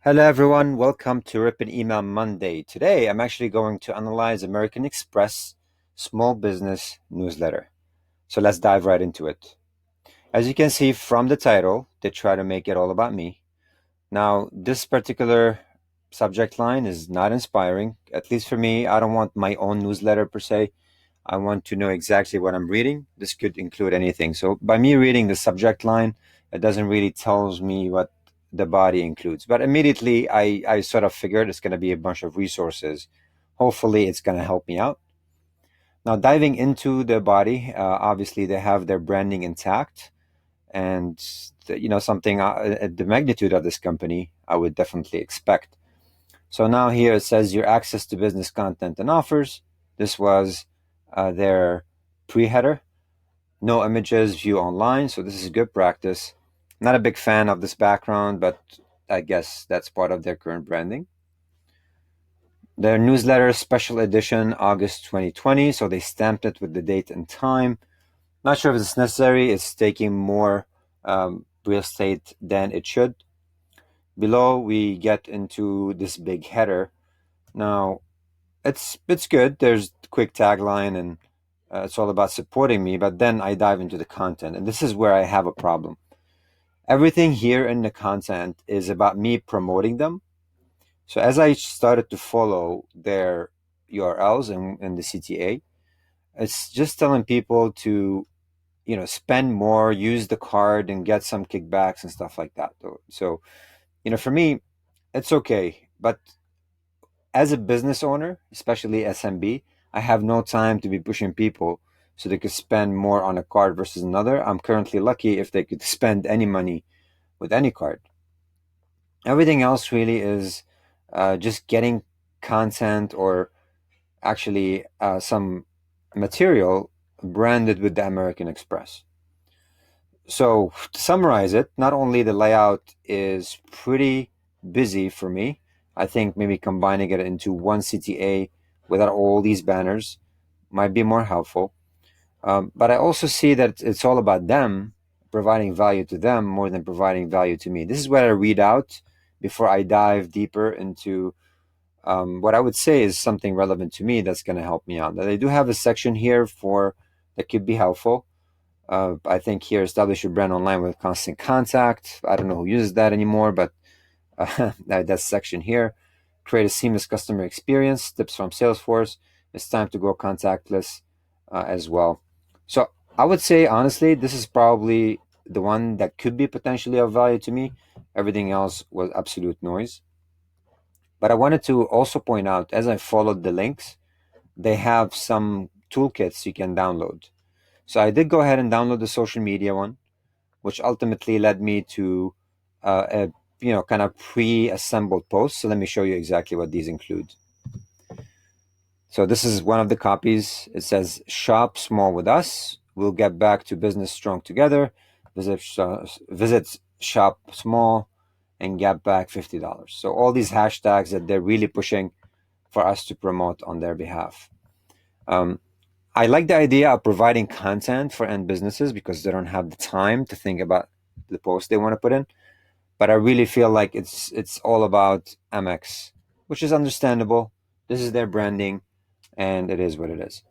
Hello everyone, welcome to Rip and Email Monday. Today I'm actually going to analyze American Express small business newsletter. So let's dive right into it. As you can see from the title, they try to make it all about me. Now, this particular subject line is not inspiring, at least for me. I don't want my own newsletter per se. I want to know exactly what I'm reading. This could include anything. So by me reading the subject line, it doesn't really tells me what the body includes. But immediately I sort of figured it's going to be a bunch of resources. Hopefully it's going to help me out. Now diving into the body, obviously they have their branding intact, and something at the magnitude of this company, I would definitely expect. So now here it says your access to business content and offers. This was their pre-header. No images, view online. So this is good practice. Not a big fan of this background, but I guess that's part of their current branding. Their newsletter special edition, August 2020. So they stamped it with the date and time. Not sure if it's necessary. It's taking more real estate than it should. Below, we get into this big header. Now, it's good. There's a quick tagline, and it's all about supporting me. But then I dive into the content, and this is where I have a problem. Everything here in the content is about me promoting them. So as I started to follow their URLs in the CTA, it's just telling people to spend more, use the card, and get some kickbacks and stuff like that. So for me, it's okay. But as a business owner, especially SMB, I have no time to be pushing people so they could spend more on a card versus another. I'm currently lucky if they could spend any money with any card. Everything else really is just getting content or actually some material branded with the American Express. So to summarize it, not only the layout is pretty busy for me, I think maybe combining it into one CTA without all these banners might be more helpful. But I also see that it's all about them, providing value to them more than providing value to me. This is what I read out before I dive deeper into what I would say is something relevant to me that's going to help me out. Now, they do have a section here for that could be helpful. I think here, establish your brand online with constant contact. I don't know who uses that anymore, but that section here. Create a seamless customer experience. Tips from Salesforce. It's time to go contactless as well. So I would say, honestly, this is probably the one that could be potentially of value to me. Everything else was absolute noise. But I wanted to also point out, as I followed the links, they have some toolkits you can download. So I did go ahead and download the social media one, which ultimately led me to a kind of pre-assembled post. So let me show you exactly what these include. So this is one of the copies. It says, "Shop small with us. We'll get back to business strong together. Visit shop small and get back $50." So all these hashtags that they're really pushing for us to promote on their behalf. I like the idea of providing content for end businesses because they don't have the time to think about the post they want to put in. But I really feel like it's all about Amex, which is understandable. This is their branding, and it is what it is.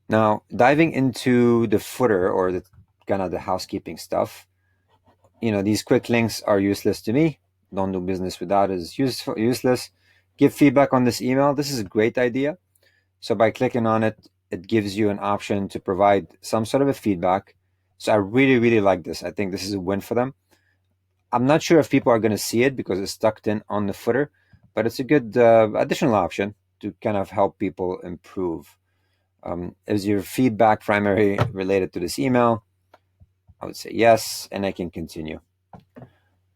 Now, diving into the footer or the kind of the housekeeping stuff, these quick links are useless to me. Don't do business without is useless. Give feedback on this email. This is a great idea. So by clicking on it, it gives you an option to provide some sort of a feedback. So I really, really like this. I think this is a win for them. I'm not sure if people are going to see it because it's tucked in on the footer, but it's a good additional option to kind of help people improve. Is your feedback primary related to this email? I would say yes, and I can continue.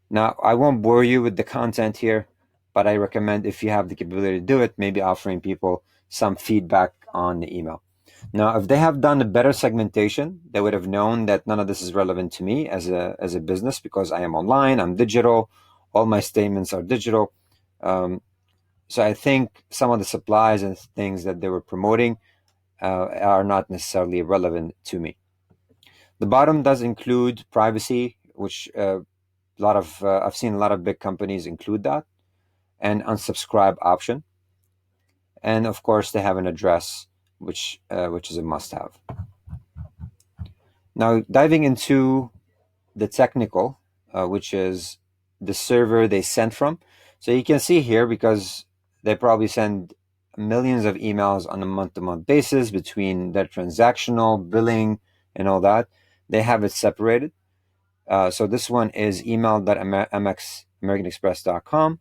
Now, I won't bore you with the content here, but I recommend if you have the capability to do it, maybe offering people some feedback on the email. Now, if they have done a better segmentation, they would have known that none of this is relevant to me as a business because I am online, I'm digital, all my statements are digital. So I think some of the supplies and things that they were promoting are not necessarily relevant to me. The bottom does include privacy, which I've seen a lot of big companies include that, and unsubscribe option, and of course they have an address, which is a must-have. Now diving into the technical, which is the server they sent from. So you can see here, because they probably send millions of emails on a month-to-month basis between their transactional, billing, and all that, they have it separated. So this one is email.americanexpress.com,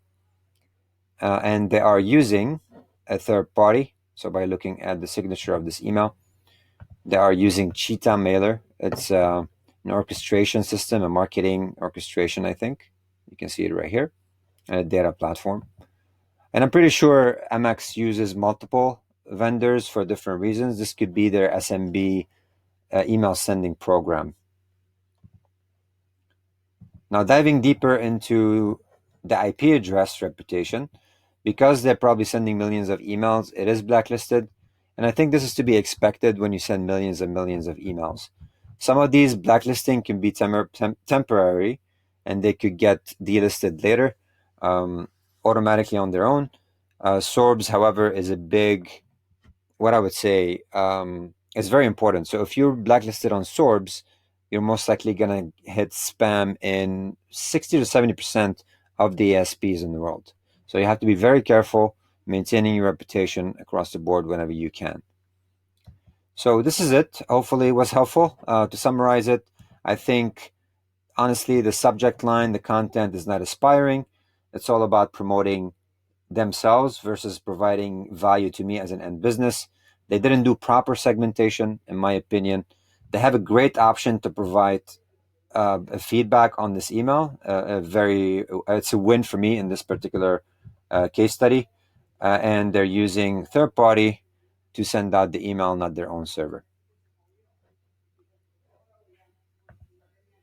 and they are using a third party. So by looking at the signature of this email, they are using Cheetah Mailer. It's an orchestration system, a marketing orchestration, I think. You can see it right here, and a data platform. And I'm pretty sure Amex uses multiple vendors for different reasons. This could be their SMB email sending program. Now, diving deeper into the IP address reputation, because they're probably sending millions of emails, it is blacklisted. And I think this is to be expected when you send millions and millions of emails. Some of these blacklisting can be temporary, and they could get delisted later automatically on their own. Sorbs, however, is a big, what I would say, is very important. So if you're blacklisted on Sorbs, you're most likely going to hit spam in 60 to 70% of the ASPs in the world. So you have to be very careful maintaining your reputation across the board whenever you can. So this is it. Hopefully it was helpful. To summarize it, I think, honestly, the subject line, the content is not aspiring. It's all about promoting themselves versus providing value to me as an end business. They didn't do proper segmentation, in my opinion. They have a great option to provide a feedback on this email. It's a win for me in this particular case study. And they're using third party to send out the email, not their own server.